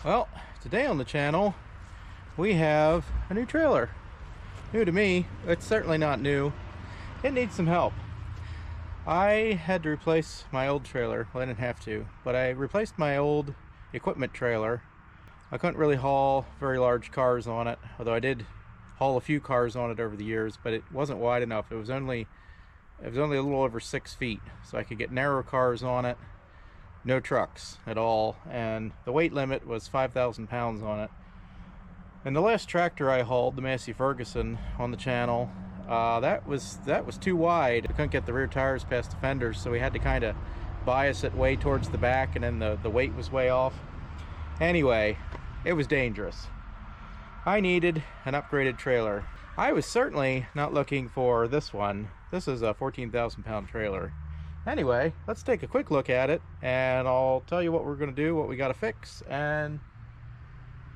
Well, today on the channel we have a new trailer. New to me. It's certainly not new. It needs some help. I had to replace my old trailer. Well, I didn't have to, but I replaced my old equipment trailer. I couldn't really haul very large cars on it, although I did haul a few cars on it over the years, but it wasn't wide enough. It was only a little over 6 feet, so I could get narrow cars on it. No trucks at all, and the weight limit was 5,000 pounds on it. And the last tractor I hauled, the Massey Ferguson on the channel, that was too wide. I couldn't get the rear tires past the fenders, so we had to kind of bias it way towards the back, and then the weight was way off. Anyway, it was dangerous. I needed an upgraded trailer. I was certainly not looking for this one. This is a 14,000 pound trailer. Anyway, let's take a quick look at it, and I'll tell you what we're going to do, what we got to fix, and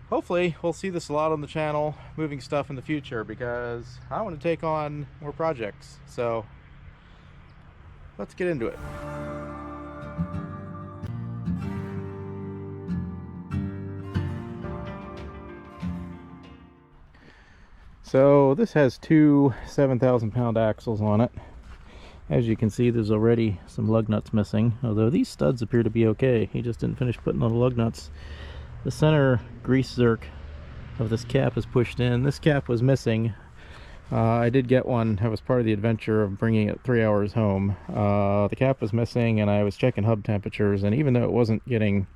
hopefully we'll see this a lot on the channel, moving stuff in the future, because I want to take on more projects. So let's get into it. So this has two 7,000 pound axles on it. As you can see, there's already some lug nuts missing, although these studs appear to be okay. He just didn't finish putting on the lug nuts. The center grease zerk of this cap is pushed in. This cap was missing. I did get one. That was part of the adventure of bringing it 3 hours home. The cap was missing, and I was checking hub temperatures, and even though it wasn't getting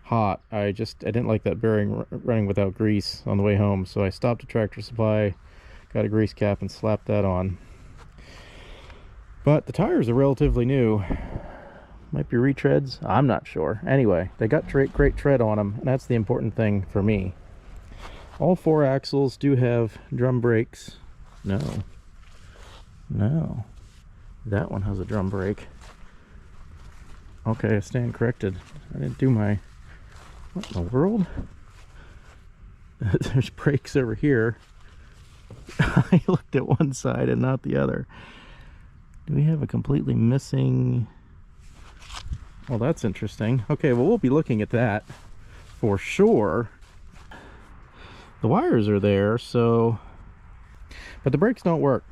hot, I didn't like that bearing running without grease on the way home, so I stopped at Tractor Supply, got a grease cap, and slapped that on. But the tires are relatively new. Might be retreads, I'm not sure. Anyway, they got great tread on them, and that's the important thing for me. All four axles do have drum brakes. No, that one has a drum brake. Okay, I stand corrected. I didn't do my... What in the world? There's brakes over here. I looked at one side and not the other. Do we have a completely missing... Well, that's interesting. Okay, well, we'll be looking at that for sure. The wires are there, so... But the brakes don't work.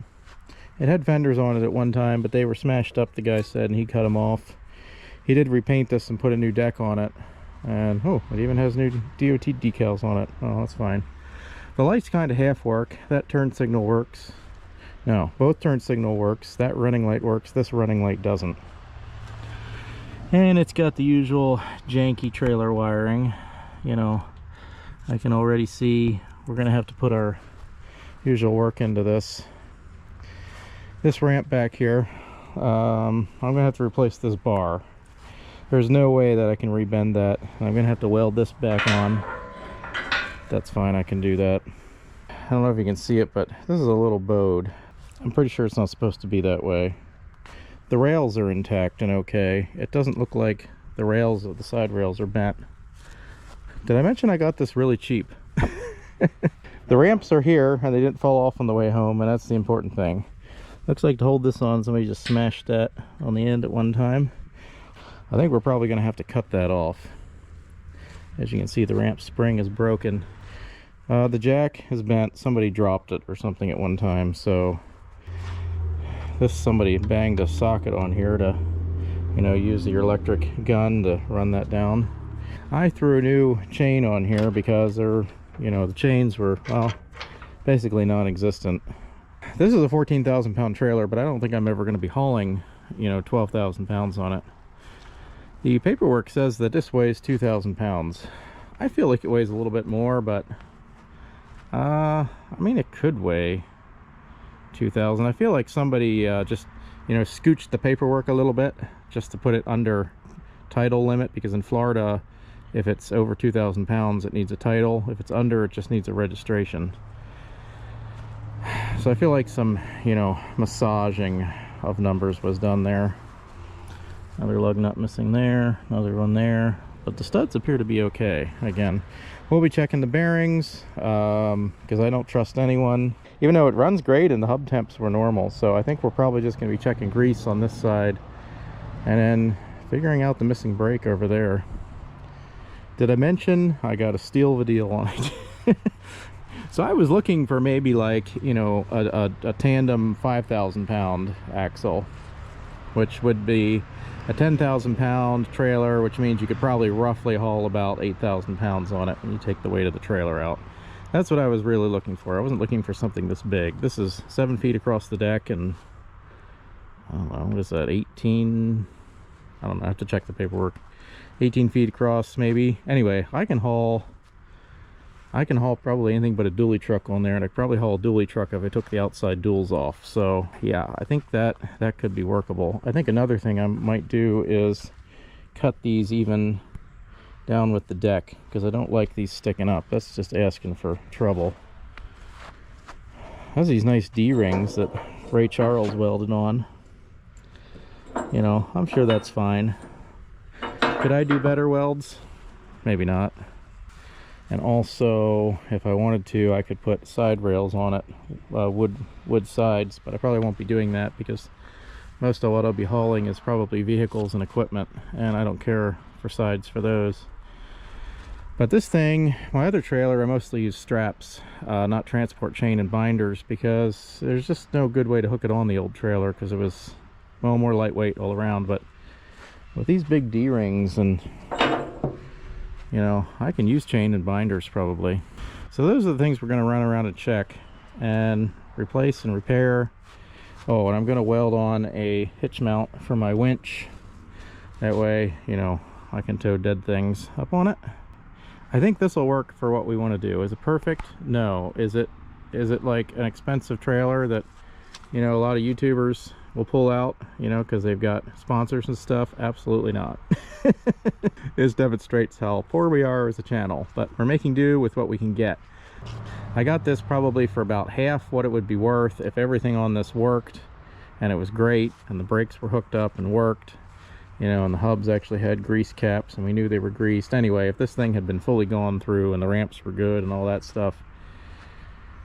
It had fenders on it at one time, but they were smashed up, the guy said, and he cut them off. He did repaint this and put a new deck on it. And, oh, it even has new DOT decals on it. Oh, that's fine. The lights kind of half work. That turn signal works. No, both turn signal works. That running light works. This running light doesn't. And it's got the usual janky trailer wiring. You know, I can already see we're going to have to put our usual work into this. This ramp back here, I'm going to have to replace this bar. There's no way that I can rebend that. I'm going to have to weld this back on. That's fine, I can do that. I don't know if you can see it, but this is a little bowed. I'm pretty sure it's not supposed to be that way. The rails are intact and okay. It doesn't look like the rails of the side rails are bent. Did I mention I got this really cheap? The ramps are here and they didn't fall off on the way home, and that's the important thing. Looks like to hold this on, somebody just smashed that on the end at one time. I think we're probably going to have to cut that off. As you can see, the ramp spring is broken. The jack is bent. Somebody dropped it or something at one time, so somebody banged a socket on here to, you know, use your electric gun to run that down. I threw a new chain on here because they're, you know, the chains were, well, basically non-existent. This is a 14,000 pound trailer, but I don't think I'm ever going to be hauling, you know, 12,000 pounds on it. The paperwork says that this weighs 2,000 pounds. I feel like it weighs a little bit more, but I mean, it could weigh 2,000. I feel like somebody just, you know, scooched the paperwork a little bit just to put it under title limit, because in Florida, if it's over 2,000 pounds, it needs a title. If it's under, it just needs a registration. So I feel like some, you know, massaging of numbers was done there. Another lug nut missing there, another one there, but the studs appear to be okay. Again, we'll be checking the bearings because I don't trust anyone, even though it runs great and the hub temps were normal. So I think we're probably just going to be checking grease on this side and then figuring out the missing brake over there. Did I mention I got a steal of a deal on it? So I was looking for maybe like, you know, a tandem 5,000 pound axle, which would be a 10,000 pound trailer, which means you could probably roughly haul about 8,000 pounds on it when you take the weight of the trailer out. That's what I was really looking for. I wasn't looking for something this big. This is 7 feet across the deck, and I don't know, what is that, 18? I don't know, I have to check the paperwork. 18 feet across maybe. Anyway, I can haul probably anything but a dually truck on there, and I'd probably haul a dually truck if I took the outside duals off. So yeah, I think that could be workable. I think another thing I might do is cut these even down with the deck, because I don't like these sticking up. That's just asking for trouble. Has these nice D-rings that Ray Charles welded on. You know, I'm sure that's fine. Could I do better welds? Maybe not. And also, if I wanted to, I could put side rails on it, wood sides, but I probably won't be doing that because most of what I'll be hauling is probably vehicles and equipment, and I don't care for sides for those. But this thing, my other trailer, I mostly use straps, not transport chain and binders, because there's just no good way to hook it on the old trailer, because it was, well, more lightweight all around. But with these big D-rings, and you know, I can use chain and binders probably. So those are the things we're going to run around and check and replace and repair. Oh, and I'm going to weld on a hitch mount for my winch. That way, you know, I can tow dead things up on it. I think this will work for what we want to do. Is it perfect? No. Is it like an expensive trailer that, you know, a lot of YouTubers will pull out, you know, because they've got sponsors and stuff? Absolutely not. This demonstrates how poor we are as a channel, but we're making do with what we can get. I got this probably for about half what it would be worth if everything on this worked and it was great and the brakes were hooked up and worked, you know, and the hubs actually had grease caps and we knew they were greased. Anyway, if this thing had been fully gone through and the ramps were good and all that stuff,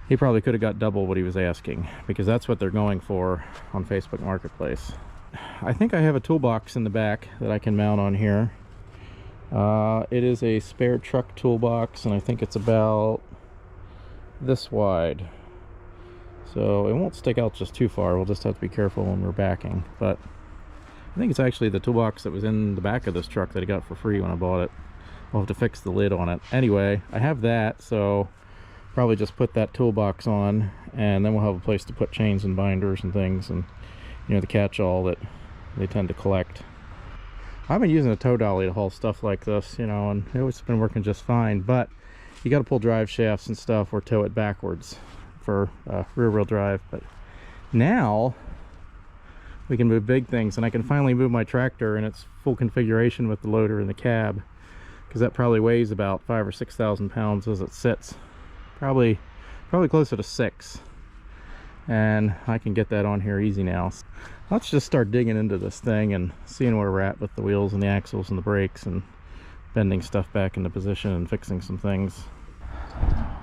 he probably could have got double what he was asking, because that's what they're going for on Facebook Marketplace. I think I have a toolbox in the back that I can mount on here. It is a spare truck toolbox, and I think it's about this wide. So it won't stick out just too far. We'll just have to be careful when we're backing. But I think it's actually the toolbox that was in the back of this truck that I got for free when I bought it. I'll have to fix the lid on it. Anyway, I have that, so probably just put that toolbox on, and then we'll have a place to put chains and binders and things, and you know, the catch-all that they tend to collect. I've been using a tow dolly to haul stuff like this, you know, and it's been working just fine, but you got to pull drive shafts and stuff or tow it backwards for rear-wheel drive. But now we can move big things, and I can finally move my tractor in its full configuration with the loader in the cab, because that probably weighs about 5,000 or 6,000 pounds as it sits. Probably closer to 6, and I can get that on here easy now. So let's just start digging into this thing and seeing where we're at with the wheels and the axles and the brakes, and bending stuff back into position and fixing some things.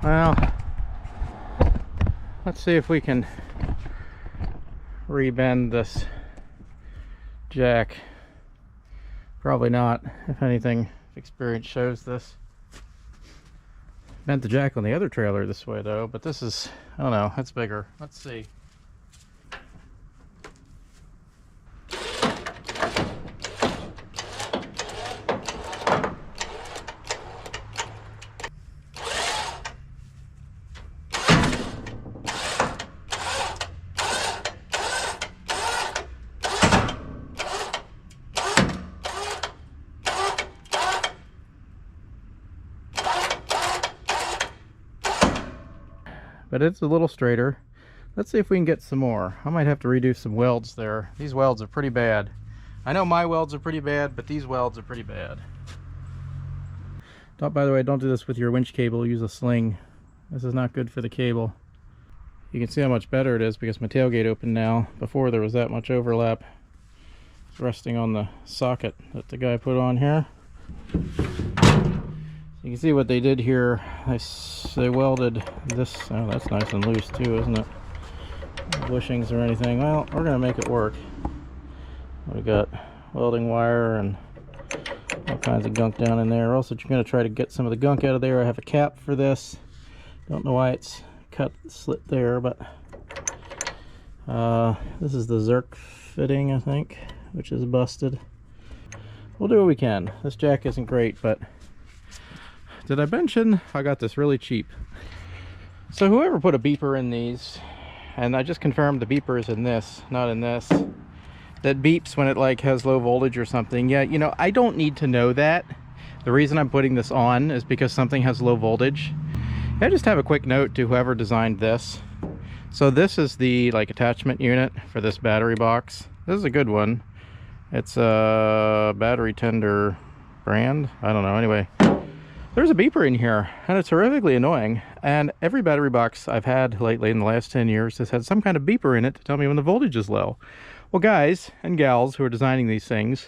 Well, let's see if we can rebend this jack. Probably not. If anything, experience shows this. Bent the jack on the other trailer this way though, but this is, I don't know, it's bigger. Let's see. But it's a little straighter. Let's see if we can get some more. I might have to redo some welds there. These welds are pretty bad. I know my welds are pretty bad, but these welds are pretty bad. By the way, don't do this with your winch cable. Use a sling. This is not good for the cable. You can see how much better it is because my tailgate opened now. Before there was that much overlap. It's resting on the socket that the guy put on here. You can see what they did here. They welded this. Oh, that's nice and loose too, isn't it? No bushings or anything. Well, we're gonna make it work. We got welding wire and All kinds of gunk down in there. Also, you're going to try to get some of the gunk out of there. I have a cap for this. Don't know why it's cut slit there, but this is the Zerk fitting, I think, which is busted. We'll do what we can. This jack isn't great, but did I mention I got this really cheap? So whoever put a beeper in these, and I just confirmed the beeper is in this, not in this, that beeps when it like has low voltage or something. Yeah, you know, I don't need to know that. The reason I'm putting this on is because something has low voltage. I just have a quick note to whoever designed this. So this is the like attachment unit for this battery box. This is a good one. It's a battery tender brand. I don't know. Anyway, there's a beeper in here and it's horrifically annoying. And every battery box I've had lately in the last 10 years has had some kind of beeper in it to tell me when the voltage is low. Well, guys and gals who are designing these things,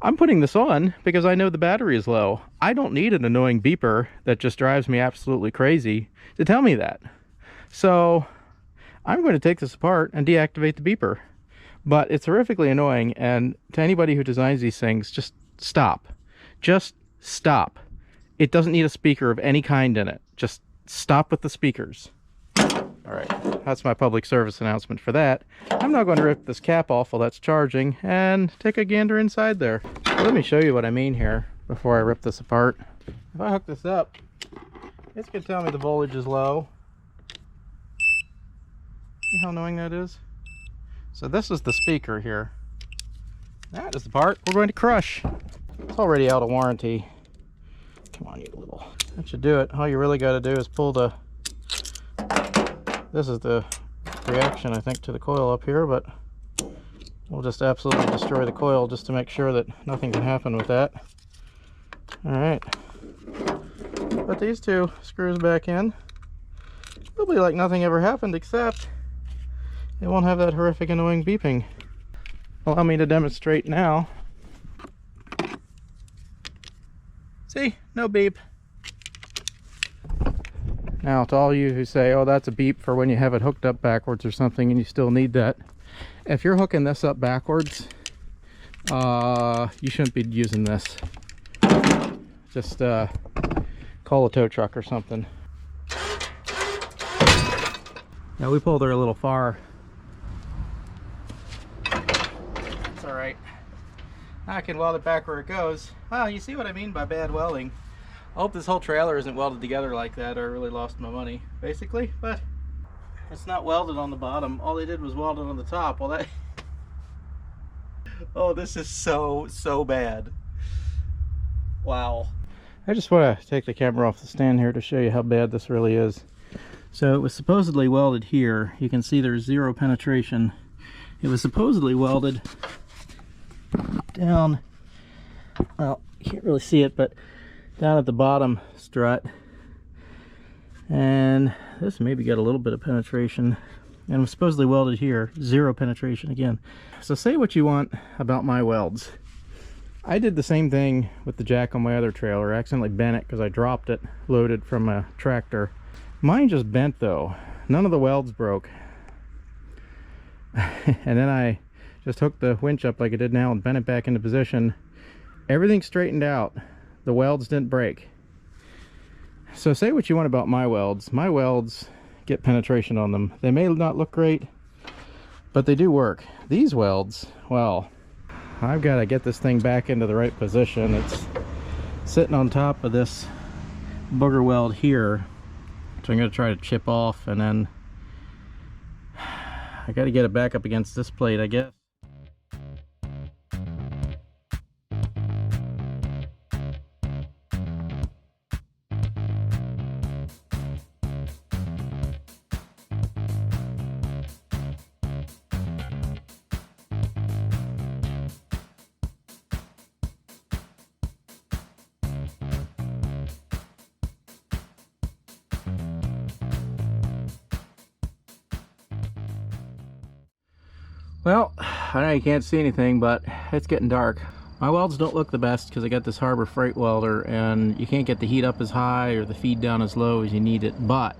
I'm putting this on because I know the battery is low. I don't need an annoying beeper that just drives me absolutely crazy to tell me that. So I'm going to take this apart and deactivate the beeper. But it's horrifically annoying, and to anybody who designs these things, just stop. Just stop. It doesn't need a speaker of any kind in it. Just stop with the speakers. Alright, that's my public service announcement for that. I'm now going to rip this cap off while that's charging and take a gander inside there. Let me show you what I mean here before I rip this apart. If I hook this up, it's going to tell me the voltage is low. See how annoying that is? So this is the speaker here. That is the part we're going to crush. It's already out of warranty. Come on, you little. That should do it. All you really got to do is pull the... This is the reaction, I think, to the coil up here, but we'll just absolutely destroy the coil just to make sure that nothing can happen with that. Alright. Put these two screws back in. It'll be like nothing ever happened, except it won't have that horrific annoying beeping. Allow me to demonstrate now. See? No beep. Now, to all you who say, oh, that's a beep for when you have it hooked up backwards or something and you still need that. If you're hooking this up backwards, you shouldn't be using this. Just call a tow truck or something. Now, we pulled her a little far. It's alright. I can weld it back where it goes. Well, you see what I mean by bad welding. I hope this whole trailer isn't welded together like that, or I really lost my money, basically. But it's not welded on the bottom. All they did was weld it on the top. Well, that... Oh, this is so bad. Wow. I just want to take the camera off the stand here to show you how bad this really is. So it was supposedly welded here. You can see there's zero penetration. It was supposedly welded down, well, you can't really see it, but down at the bottom strut, and this maybe got a little bit of penetration, and was supposedly welded here. Zero penetration again. So say what you want about my welds. I did the same thing with the jack on my other trailer. I accidentally bent it because I dropped it loaded from a tractor. Mine just bent though. None of the welds broke. And then I just hooked the winch up like I did now and bent it back into position. Everything straightened out. The welds didn't break. So say what you want about my welds. My welds get penetration on them. They may not look great, but they do work. These welds, well, I've got to get this thing back into the right position. It's sitting on top of this booger weld here, which I'm going to try to chip off, and then I got to get it back up against this plate, I guess. Well, I know you can't see anything, but it's getting dark. My welds don't look the best because I got this Harbor Freight welder, and you can't get the heat up as high or the feed down as low as you need it, but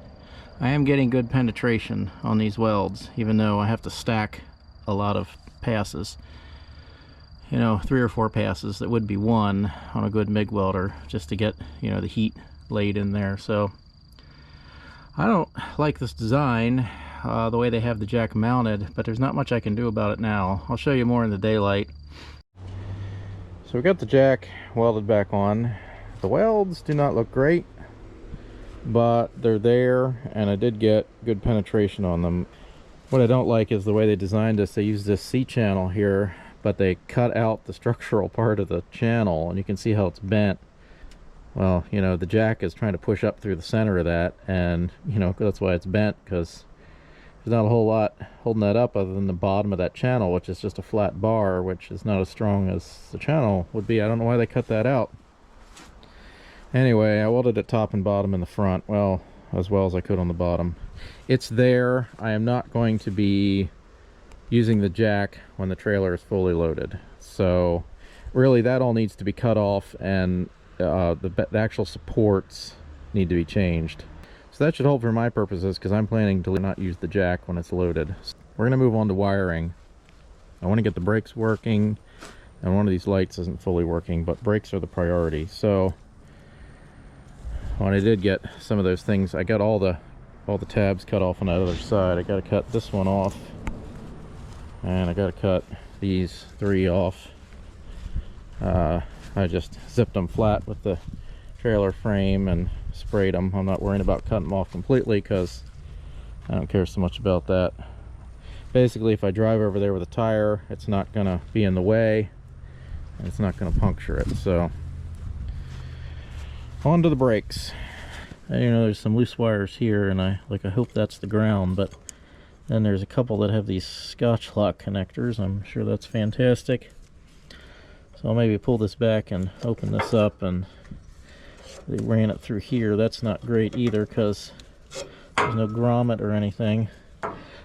I am getting good penetration on these welds, even though I have to stack a lot of passes. you know, 3 or 4 passes that would be 1 on a good MIG welder, just to get, you know, the heat laid in there. So I don't like this design, the way they have the jack mounted, but there's not much I can do about it now. I'll show you more in the daylight. So we got the jack welded back on. The welds do not look great, but they're there, and I did get good penetration on them. What I don't like is the way they designed this. They use this C-channel here, but they cut out the structural part of the channel, and you can see how it's bent. Well, you know, the jack is trying to push up through the center of that, and, you know, that's why it's bent, because there's not a whole lot holding that up other than the bottom of that channel, which is just a flat bar, which is not as strong as the channel would be. I don't know why they cut that out. Anyway, I welded it top and bottom in the front, well as I could on the bottom. It's there. I am not going to be using the jack when the trailer is fully loaded. So really that all needs to be cut off, and the actual supports need to be changed. So that should hold for my purposes, because I'm planning to not use the jack when it's loaded. We're going to move on to wiring. I want to get the brakes working, and one of these lights isn't fully working, but brakes are the priority. So when I did get some of those things, I got all the tabs cut off on that other side. I got to cut this one off, and I got to cut these 3 off. I just zipped them flat with the trailer frame and sprayed them. I'm not worrying about cutting them off completely, because I don't care so much about that. Basically, if I drive over there with a tire, it's not going to be in the way, and it's not going to puncture it. So on to the brakes. And, you know, there's some loose wires here, and I hope that's the ground, but then there's a couple that have these Scotch lock connectors. I'm sure that's fantastic. So I'll maybe pull this back and open this up, and they ran it through here. That's not great either, because there's no grommet or anything.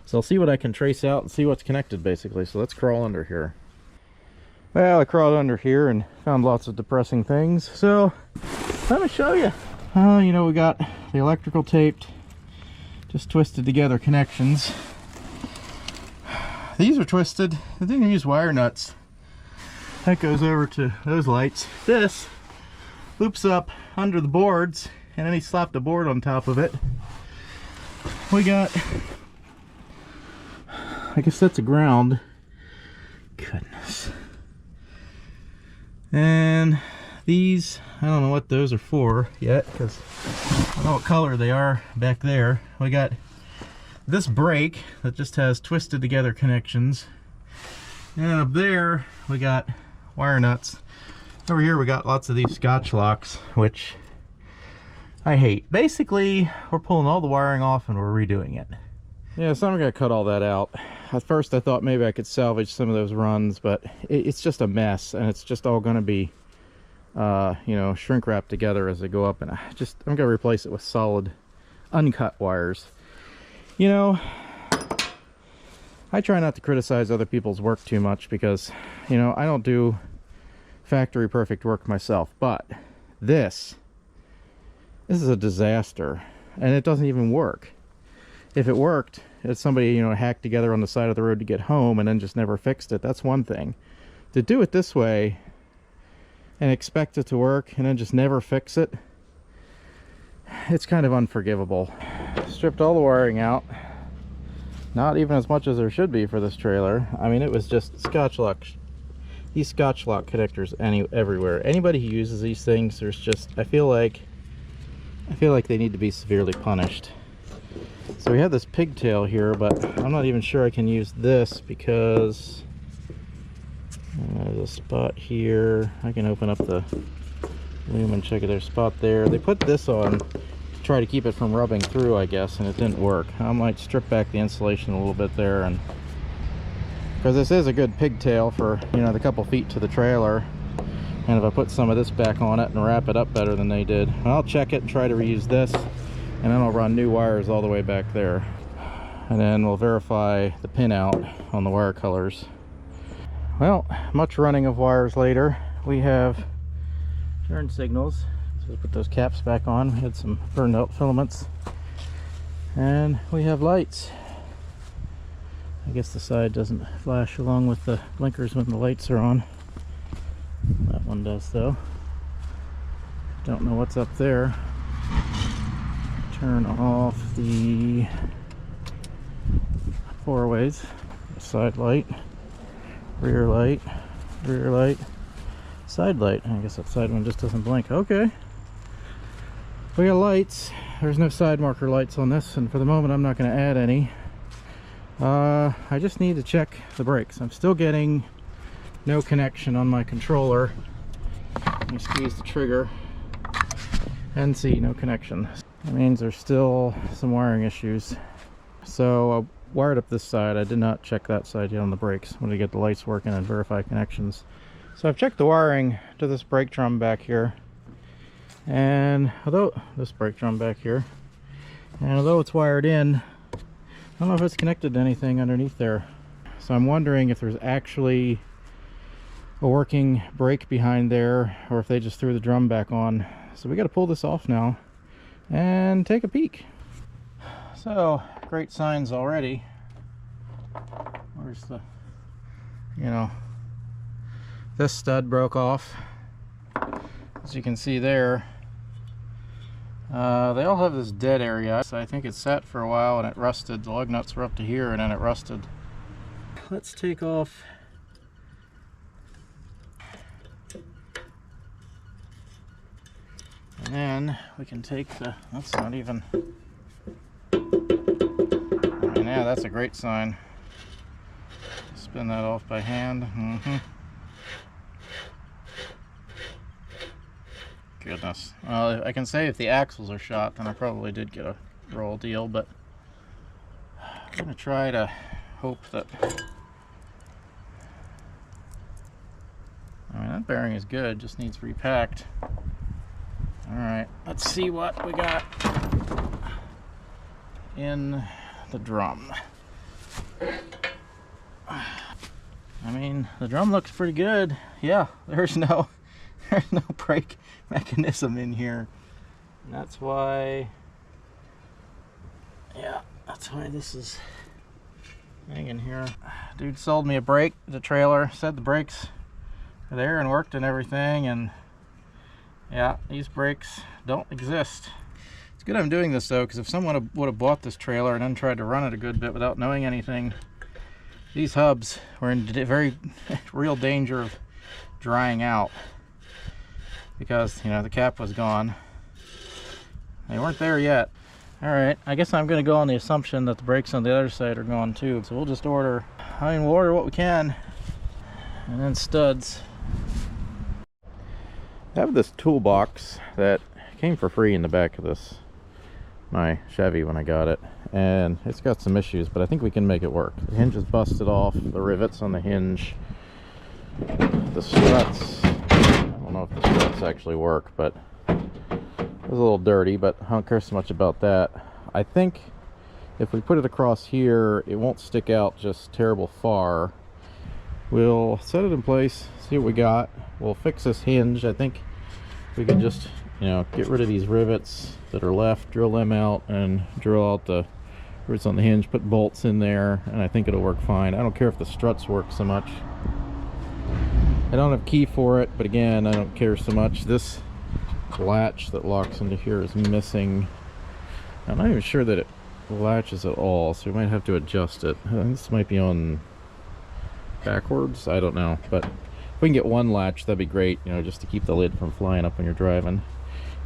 So I'll see what I can trace out and see what's connected, basically. So let's crawl under here. Well, I crawled under here and found lots of depressing things. So let me show you. You know, we got the electrical taped, just twisted together connections. These are twisted. I didn't use wire nuts. That goes over to those lights. This loops up under the boards, and then he slapped a board on top of it. We got, I guess that's a ground. Goodness. And these, I don't know what those are for yet, because I don't know what color they are back there. We got this brake that just has twisted together connections, and up there we got wire nuts. Over here we got lots of these Scotch locks, which I hate. Basically, we're pulling all the wiring off and we're redoing it. Yeah, so I'm gonna cut all that out. At first I thought maybe I could salvage some of those runs, but it's just a mess, and it's just all gonna be you know, shrink wrapped together as they go up, and I'm gonna replace it with solid uncut wires. You know, I try not to criticize other people's work too much, because, you know, I don't do factory perfect work myself, but this is a disaster, and it doesn't even work. If it worked, it's somebody, you know, hacked together on the side of the road to get home and then just never fixed it. That's one thing. To do it this way and expect it to work and then just never fix it, it's kind of unforgivable. Stripped all the wiring out. Not even as much as there should be for this trailer. I mean, it was just Scotch lock. These Scotch lock connectors everywhere. Anybody who uses these things, there's just, I feel like they need to be severely punished. So we have this pigtail here, but I'm not even sure I can use this, because there's a spot here. I can open up the loom and check their spot there. They put this on to try to keep it from rubbing through, I guess, and it didn't work. I might strip back the insulation a little bit there, and because this is a good pigtail for, you know, the couple feet to the trailer. And if I put some of this back on it and wrap it up better than they did, I'll check it and try to reuse this, and then I'll run new wires all the way back there, and then we'll verify the pin out on the wire colors. Well, much running of wires later, we have turn signals. So let's put those caps back on. We had some burned out filaments, and we have lights. I guess the side doesn't flash along with the blinkers when the lights are on. That one does though. Don't know what's up there. Turn off the four-ways. Side light, rear light, side light. I guess that side one just doesn't blink. Okay. We got lights. There's no side marker lights on this, and for the moment I'm not going to add any. I just need to check the brakes. I'm still getting no connection on my controller. Let me squeeze the trigger and see no connection. That means there's still some wiring issues. So I wired up this side. I did not check that side yet on the brakes. I wanted to get the lights working and verify connections. So I've checked the wiring to this brake drum back here, and although this brake drum back here, and although it's wired in, I don't know if it's connected to anything underneath there. So I'm wondering if there's actually a working brake behind there, or if they just threw the drum back on. So we got to pull this off now and take a peek. So great signs already. Where's the, this stud broke off, as you can see there. They all have this dead area, so I think it sat for a while and it rusted. The lug nuts were up to here and then it rusted. Let's take off and then we can take the, that's not even, yeah, that's a great sign. Spin that off by hand. Goodness. Well, I can say if the axles are shot, then I probably did get a roll deal, but I'm going to try to hope that... I mean, that bearing is good, just needs repacked. Alright, let's see what we got in the drum. I mean, the drum looks pretty good. Yeah, there's no brake mechanism in here. And that's why, yeah, that's why this is hanging here. Dude sold me a brake, the trailer, said the brakes are there and worked and everything, and yeah, these brakes don't exist. It's good I'm doing this though, because if someone would have bought this trailer and then tried to run it a good bit without knowing anything, these hubs were in very real danger of drying out, because the cap was gone. They weren't there yet. Alright, I guess I'm going to go on the assumption that the brakes on the other side are gone too, so we'll just order, we'll order what we can, and then studs. I have this toolbox that came for free in the back of my Chevy when I got it, and it's got some issues, but I think we can make it work. The hinge is busted off, the rivets on the hinge, the struts, I don't know if the struts actually work, but it's a little dirty, but I don't care so much about that. I think if we put it across here, it won't stick out just terrible far. We'll set it in place, see what we got. We'll fix this hinge. I think we can just, get rid of these rivets that are left, drill them out, and drill out the rivets on the hinge, put bolts in there, and I think it'll work fine. I don't care if the struts work so much. I don't have a key for it, but again, I don't care so much. This latch that locks into here is missing. I'm not even sure that it latches at all, so we might have to adjust it. This might be on backwards, I don't know, but if we can get one latch, that'd be great, just to keep the lid from flying up when you're driving.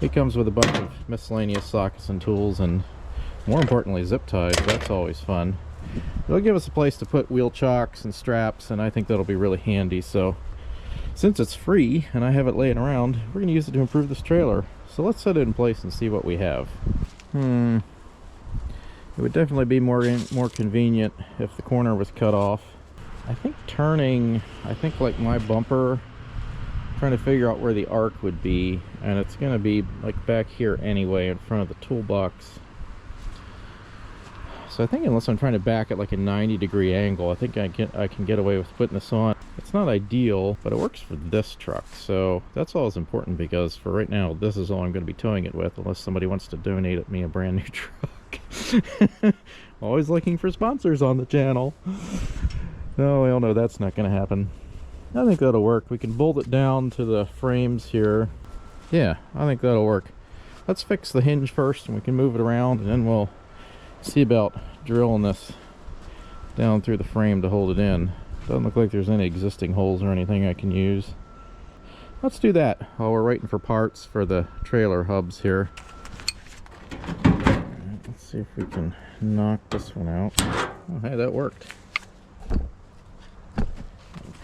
It comes with a bunch of miscellaneous sockets and tools, and more importantly, zip ties. That's always fun. It'll give us a place to put wheel chocks and straps, and I think that'll be really handy. So since it's free and I have it laying around, we're going to use it to improve this trailer. So let's set it in place and see what we have. It would definitely be more convenient if the corner was cut off. I think turning, like my bumper, trying to figure out where the arc would be, and it's going to be like back here anyway in front of the toolbox. So I think unless I'm trying to back at like a 90-degree angle, I think I can get away with putting this on. It's not ideal, but it works for this truck, so that's all that's important, because for right now this is all I'm going to be towing it with, unless somebody wants to donate me a brand new truck. Always looking for sponsors on the channel. No, we all know that's not going to happen. I think that'll work. We can bolt it down to the frames here. Yeah, I think that'll work. Let's fix the hinge first and we can move it around, and then we'll see about drilling this down through the frame to hold it in. Doesn't look like there's any existing holes or anything I can use. Let's do that while we're waiting for parts for the trailer hubs here. Let's see if we can knock this one out. Oh, hey, that worked.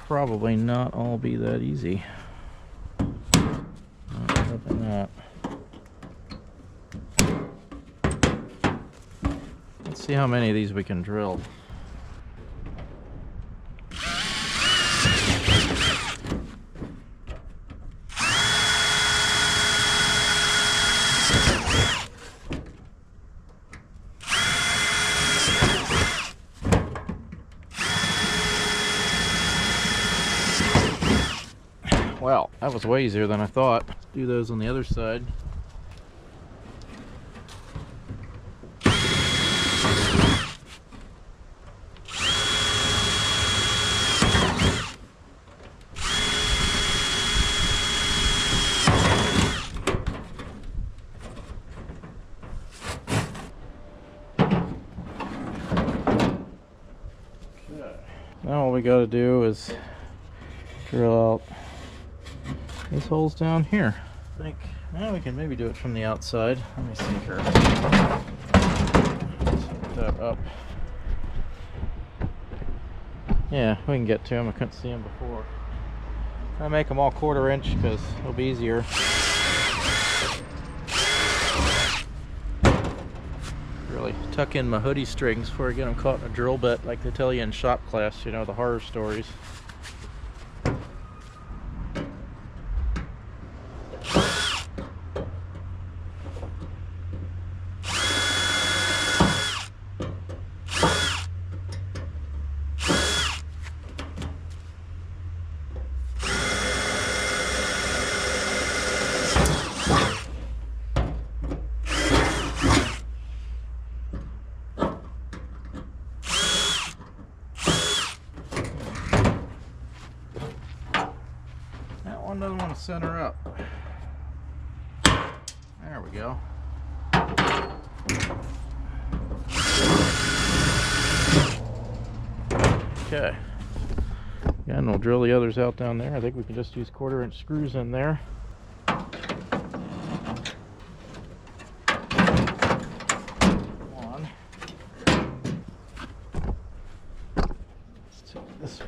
Probably not all be that easy. Probably not. Let's see how many of these we can drill. Well, that was way easier than I thought. Let's do those on the other side. Now all we got to do is drill out these holes down here. I think now we can maybe do it from the outside. Let me see here. Set that up. Yeah, we can get to them. I couldn't see them before. I make them all 1/4 inch because it'll be easier. Really tuck in my hoodie strings before I get them caught in a drill bit, like they tell you in shop class, you know, the horror stories. Doesn't want to center up. There we go. Okay. And we'll drill the others out down there. I think we can just use 1/4 inch screws in there. One. Let's take this.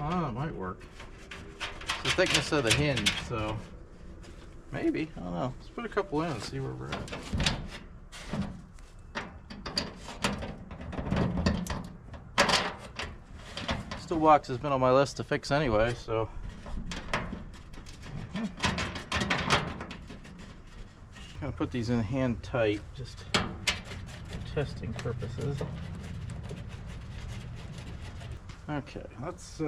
Oh, that might work. It's the thickness of the hinge, so maybe. I don't know. Let's put a couple in and see where we're at. Steel box has been on my list to fix anyway, so. I'm gonna put these in hand tight, just for testing purposes. Okay, let's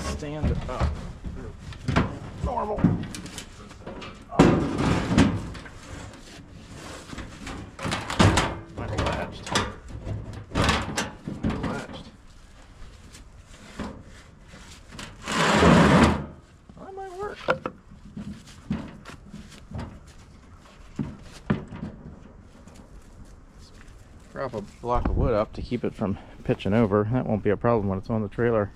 stand it up. Normal. Might have latched. That might work. Drop a block of wood up to keep it from pitching over. That won't be a problem when it's on the trailer.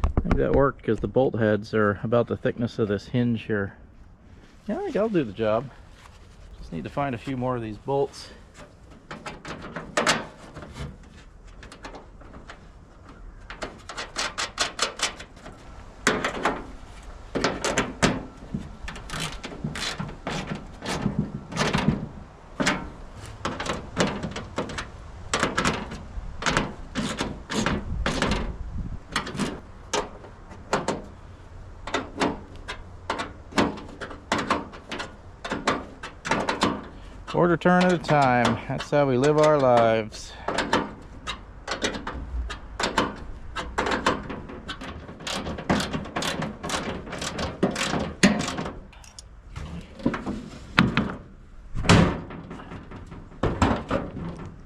I think that worked because the bolt heads are about the thickness of this hinge here. Yeah, I think I'll do the job. Just need to find a few more of these bolts. Quarter turn at a time. That's how we live our lives.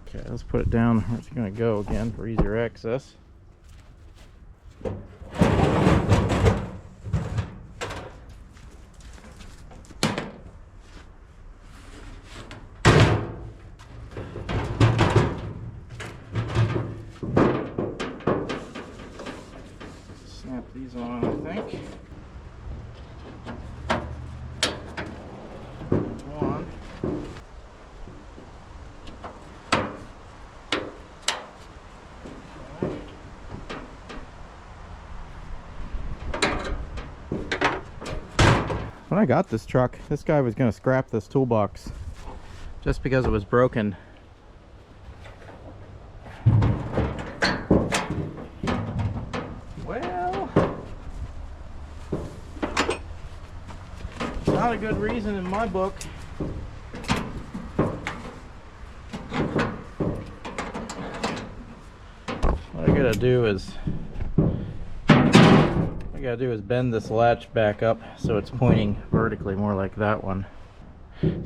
Okay, let's put it down where it's going to go again for easier access. Snap these on, I think. One. When I got this truck, this guy was going to scrap this toolbox just because it was broken. Well, not a good reason in my book. What I gotta do is bend this latch back up so it's pointing vertically, more like that one,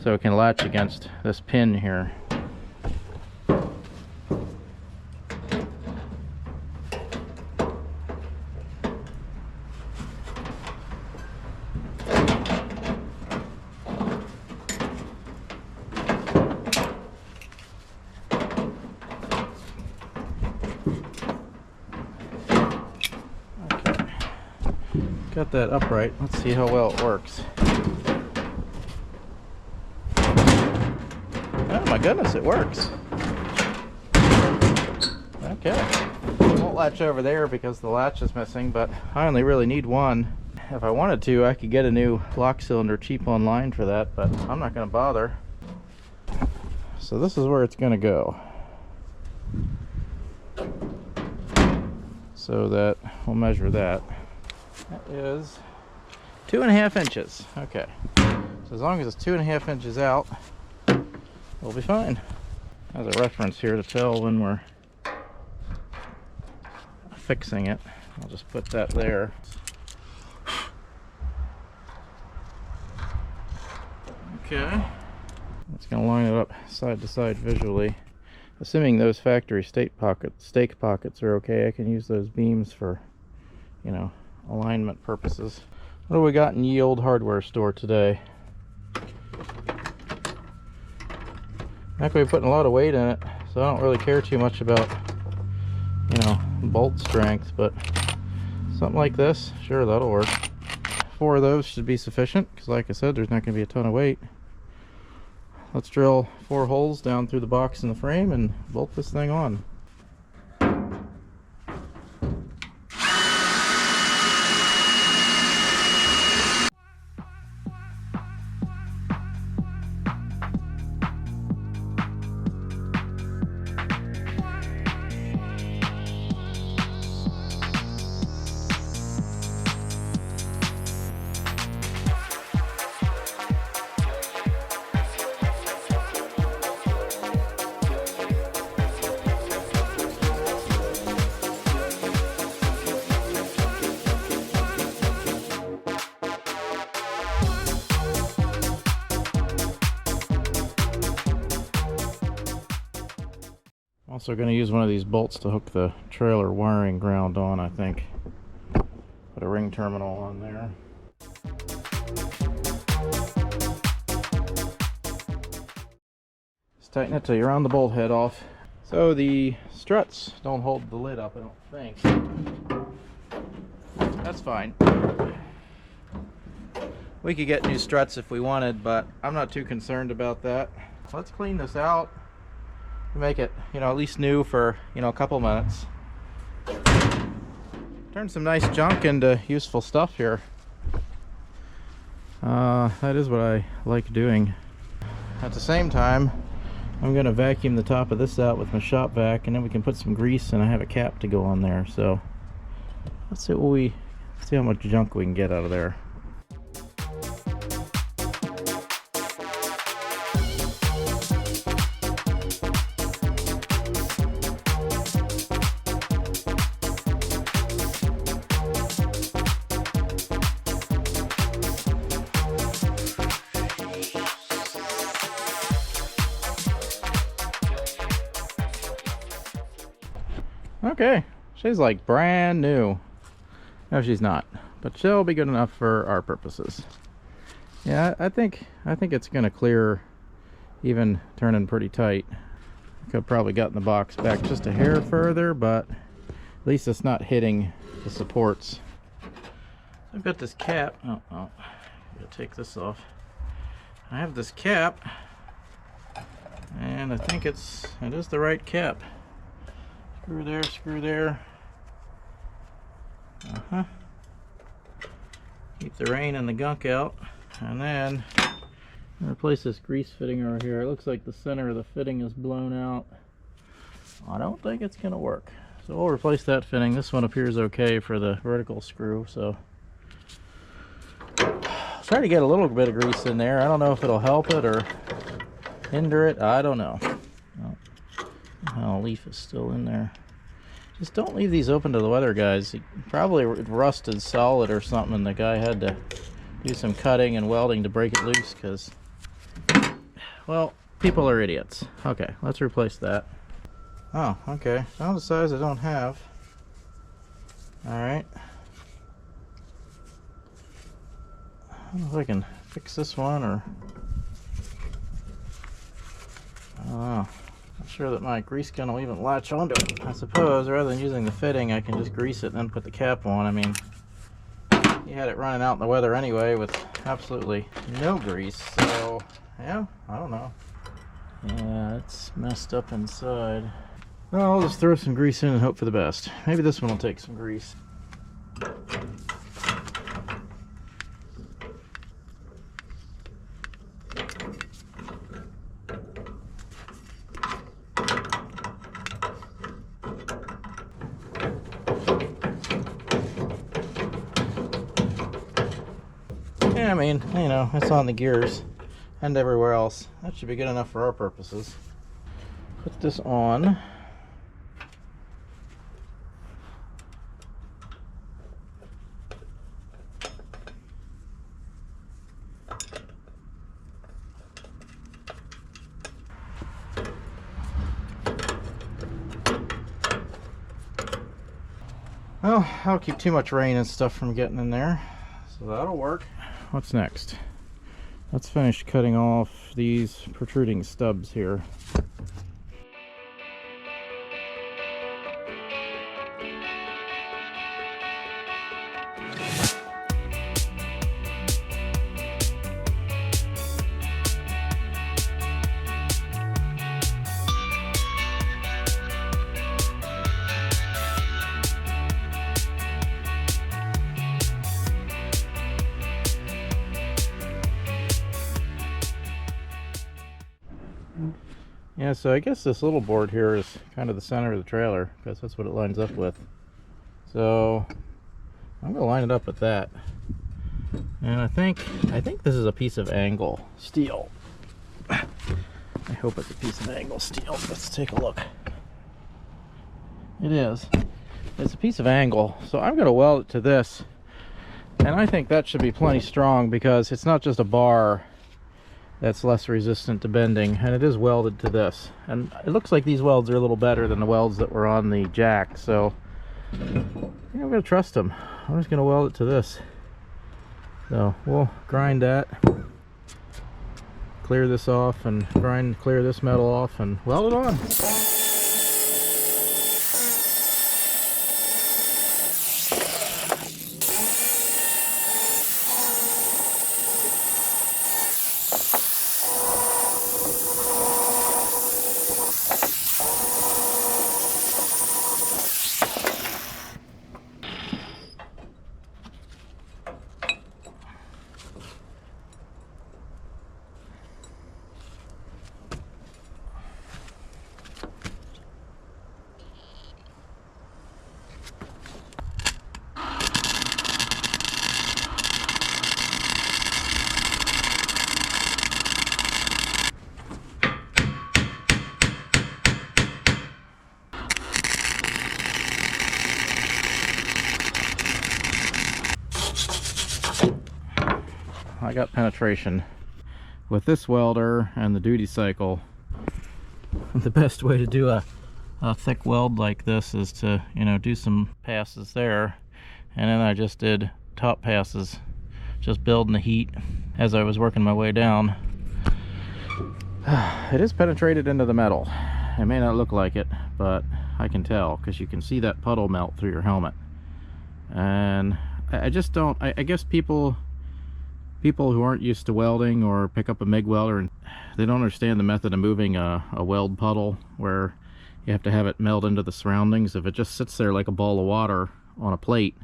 so it can latch against this pin here. Got that upright. Let's see how well it works. Oh my goodness, it works. Okay. It won't latch over there because the latch is missing, but I only really need one. If I wanted to, I could get a new lock cylinder cheap online for that, but I'm not going to bother. So this is where it's going to go. So that we'll measure that. That is 2.5 inches. Okay, so as long as it's 2.5 inches out, we'll be fine. As a reference here to tell when we're fixing it, I'll just put that there. Okay, it's going to line it up side to side visually. Assuming those factory stake pockets are okay, I can use those beams for, you know, alignment purposes. What do we got in ye old hardware store today? Not going to be putting a lot of weight in it, so I don't really care too much about, you know, bolt strength, but something like this, sure, that'll work. 4 of those should be sufficient, because like I said, there's not going to be a ton of weight. Let's drill 4 holes down through the box in the frame and bolt this thing on. Also going to use one of these bolts to hook the trailer wiring ground on, I think. Put a ring terminal on there. Just tighten it till you round the bolt head off. So the struts don't hold the lid up, I don't think. That's fine. We could get new struts if we wanted, but I'm not too concerned about that. Let's clean this out. Make it, you know, at least new for, you know, a couple minutes. Turn some nice junk into useful stuff here. That is what I like doing. At the same time, I'm going to vacuum the top of this out with my shop vac, and then we can put some grease, and I have a cap to go on there. So let's see how much junk we can get out of there. Okay, she's like brand new. No, she's not, but she'll be good enough for our purposes. Yeah, I think it's gonna clear, even turning pretty tight. I could have probably gotten the box back just a hair further, but at least it's not hitting the supports. I've got this cap. Oh, gotta take this off. I have this cap, and I think it is the right cap. Screw there, screw there. Keep the rain and the gunk out, and then replace this grease fitting over here. It looks like the center of the fitting is blown out. I don't think it's gonna work, so we'll replace that fitting. This one appears okay for the vertical screw, so try to get a little bit of grease in there. I don't know if it'll help it or hinder it. I don't know. Oh, leaf is still in there. Just don't leave these open to the weather, guys. He probably rusted solid or something, and the guy had to do some cutting and welding to break it loose because, well, people are idiots. Okay, let's replace that. Oh, okay. Found the size I don't have. Alright. I don't know if I can fix this one or... I don't know. Not sure that my grease gun will even latch onto it. I suppose rather than using the fitting, I can just grease it and then put the cap on. I mean, he had it running out in the weather anyway with absolutely no grease, so yeah, I don't know. Yeah, it's messed up inside. Well, I'll just throw some grease in and hope for the best. Maybe this one will take some grease. Yeah, I mean, you know, it's on the gears and everywhere else. That should be good enough for our purposes. Put this on. Well, that'll keep too much rain and stuff from getting in there, so that'll work. What's next? Let's finish cutting off these protruding stubs here. Yeah, so I guess this little board here is kind of the center of the trailer because that's what it lines up with. So I'm going to line it up with that. And I think this is a piece of angle steel. I hope it's a piece of angle steel. Let's take a look. It is. It's a piece of angle. So I'm going to weld it to this. And I think that should be plenty strong because it's not just a bar that's less resistant to bending, and it is welded to this, and it looks like these welds are a little better than the welds that were on the jack, so I'm gonna trust them. I'm just gonna weld it to this. So we'll grind that, clear this off, and clear this metal off, and weld it on. I got penetration with this welder and the duty cycle. The best way to do a a thick weld like this is to, you know, do some passes there, and then I just did top passes, just building the heat as I was working my way down. It is penetrated into the metal. It may not look like it, but I can tell because you can see that puddle melt through your helmet. And I just don't, I guess people who aren't used to welding or pick up a MIG welder, and they don't understand the method of moving a weld puddle where you have to have it meld into the surroundings. If it just sits there like a ball of water on a plate,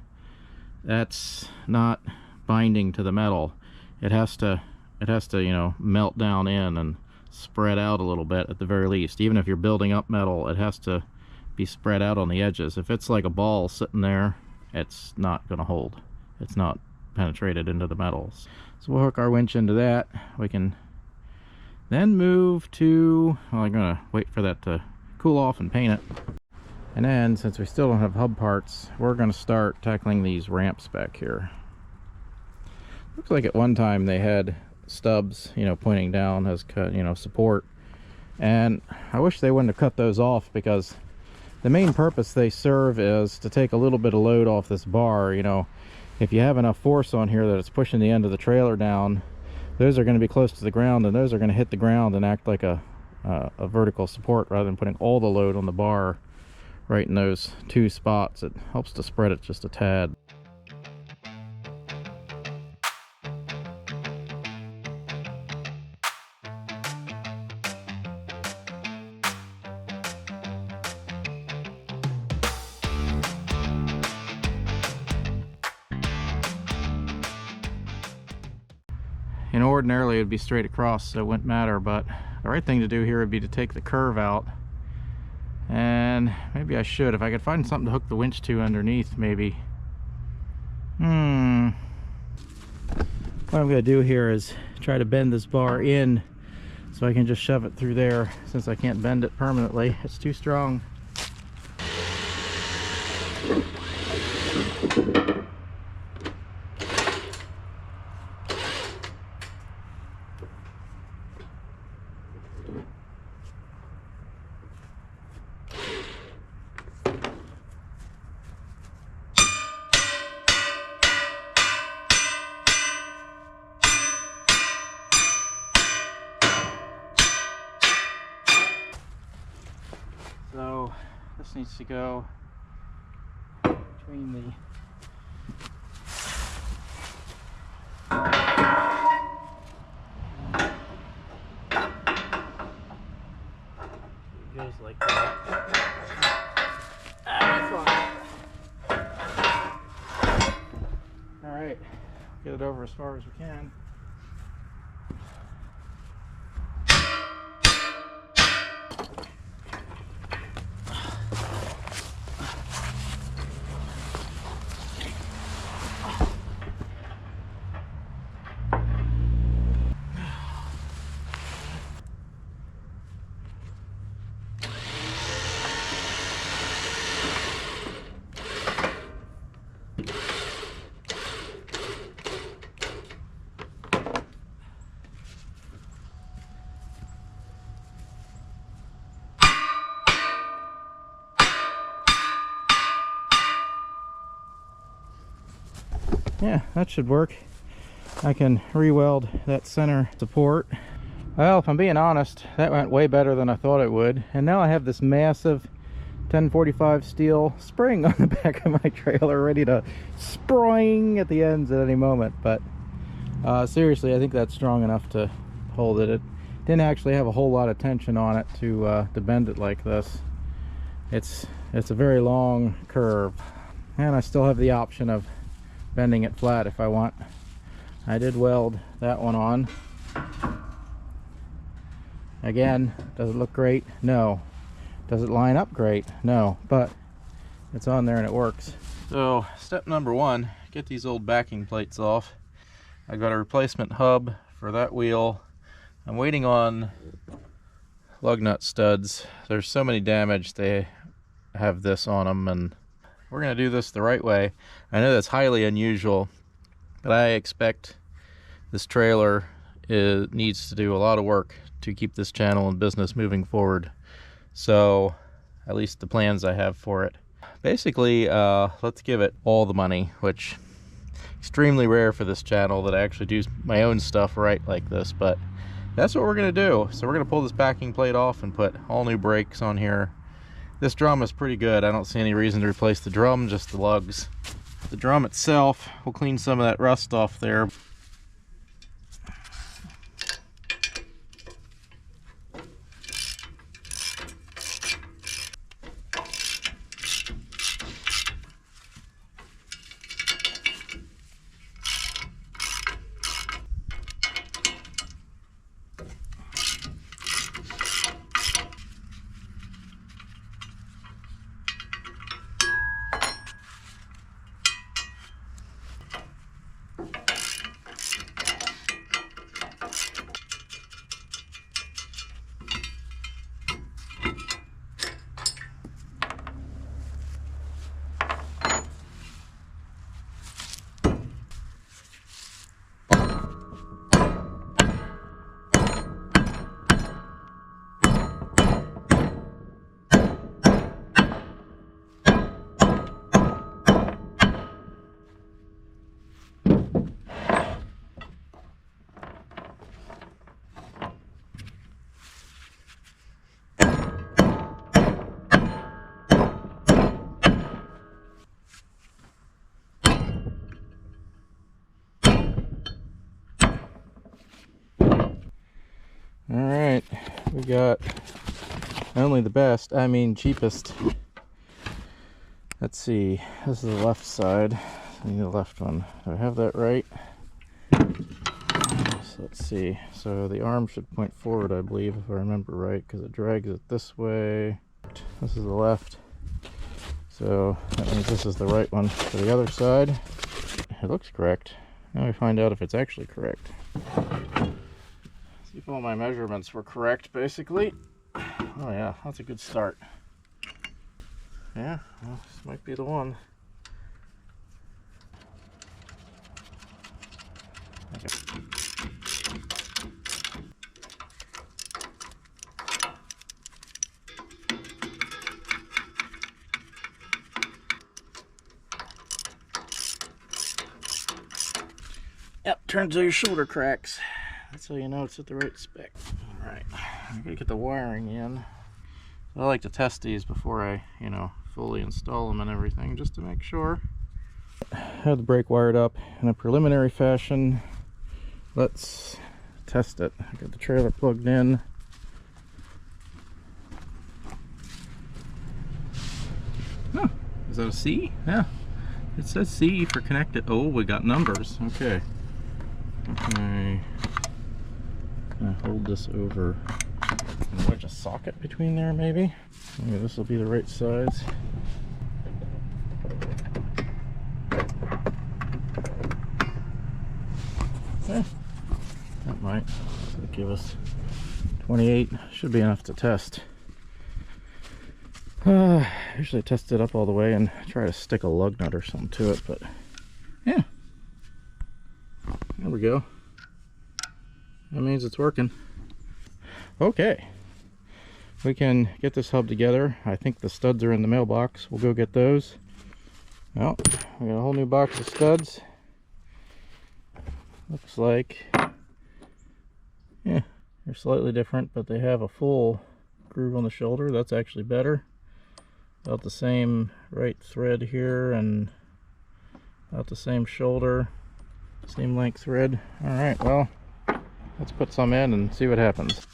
that's not binding to the metal. It has to, you know, melt down in and spread out a little bit at the very least. Even if you're building up metal, it has to be spread out on the edges. If it's like a ball sitting there, it's not going to hold. It's not penetrated into the metals. So we'll hook our winch into that. We can then move to, well, I'm going to wait for that to cool off and paint it. And then, since we still don't have hub parts, we're going to start tackling these ramps back here. Looks like at one time they had stubs, you know, pointing down as, you know, support. And I wish they wouldn't have cut those off, because the main purpose they serve is to take a little bit of load off this bar. You know, if you have enough force on here that it's pushing the end of the trailer down, those are going to be close to the ground, and those are going to hit the ground and act like a vertical support rather than putting all the load on the bar right in those two spots. It helps to spread it just a tad. And ordinarily it would be straight across, so it wouldn't matter, but the right thing to do here would be to take the curve out. And maybe I should, if I could find something to hook the winch to underneath, maybe. What I'm going to do here is try to bend this bar in so I can just shove it through there, since I can't bend it permanently. It's too strong. So this needs to go between the it goes like that. All right, get it over as far as we can. Yeah, that should work. I can re-weld that center support. Well, if I'm being honest, that went way better than I thought it would. And now I have this massive 1045 steel spring on the back of my trailer ready to spring at the ends at any moment. But seriously, I think that's strong enough to hold it. It didn't actually have a whole lot of tension on it to bend it like this. It's a very long curve, and I still have the option of bending it flat if I want. I did weld that one on. Again, does it look great? No. Does it line up great? No, but it's on there and it works. So step number one, get these old backing plates off. I got a replacement hub for that wheel. I'm waiting on lug nut studs. There's so many damage, they have this on them, and we're going to do this the right way. I know that's highly unusual, but I expect this trailer needs to do a lot of work to keep this channel and business moving forward. So at least the plans I have for it. Basically, let's give it all the money, which extremely rare for this channel that I actually do my own stuff right like this, but that's what we're gonna do. So we're gonna pull this backing plate off and put all new brakes on here. This drum is pretty good. I don't see any reason to replace the drum, just the lugs. The drum itself, we'll clean some of that rust off there. Alright, we got not only the best, I mean cheapest. Let's see, this is the left side. I need the left one. Do I have that right? So let's see. So the arm should point forward, I believe, if I remember right, because it drags it this way. This is the left. So that means this is the right one. For the other side, it looks correct. Now we find out if it's actually correct. See if all my measurements were correct, basically. Oh yeah, that's a good start. Yeah, well, this might be the one. Okay. Yep, turns out your shoulder cracks. That's how you know it's at the right spec. Alright, I'm gonna get the wiring in. I like to test these before I, fully install them and everything, just to make sure. I have the brake wired up in a preliminary fashion. Let's test it. I got the trailer plugged in. Oh, is that a C? Yeah. It says C for connected. Oh, we got numbers. Okay. Okay. I'm gonna hold this over. Wedge a socket between there, maybe. Maybe this will be the right size. That might. That'll give us 28. Should be enough to test. Usually I test it up all the way and try to stick a lug nut or something to it, but yeah. There we go. That means it's working. Okay. We can get this hub together. I think the studs are in the mailbox. We'll go get those. Well, we got a whole new box of studs. Looks like, yeah, they're slightly different, but they have a full groove on the shoulder. That's actually better. About the same right thread here and about the same shoulder, same length thread. All right, well, let's put some in and see what happens.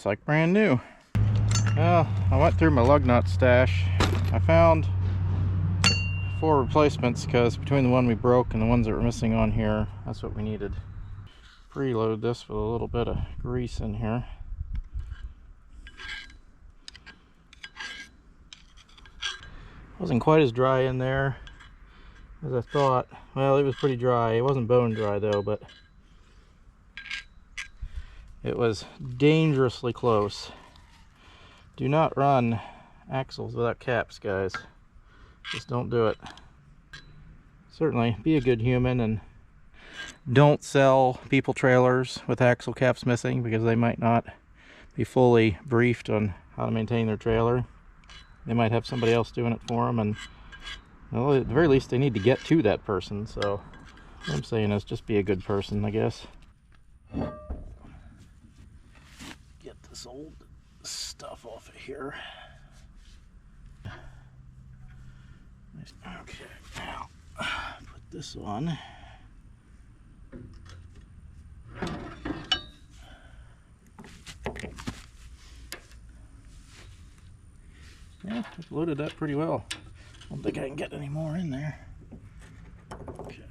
That's like brand new. Well, I went through my lug nut stash. I found 4 replacements because between the one we broke and the ones that were missing on here, that's what we needed. Preload this with a little bit of grease in here. Wasn't quite as dry in there as I thought. Well, it was pretty dry. It wasn't bone dry though, but it was dangerously close. Do not run axles without caps, guys. Just don't do it. Certainly be a good human and don't sell people trailers with axle caps missing, because they might not be fully briefed on how to maintain their trailer. They might have somebody else doing it for them, and well, at the very least they need to get to that person. So what I'm saying is just be a good person, I guess. Get this old stuff off of here. Okay, now put this on. Yeah, I've loaded up pretty well. I don't think I can get any more in there. Okay,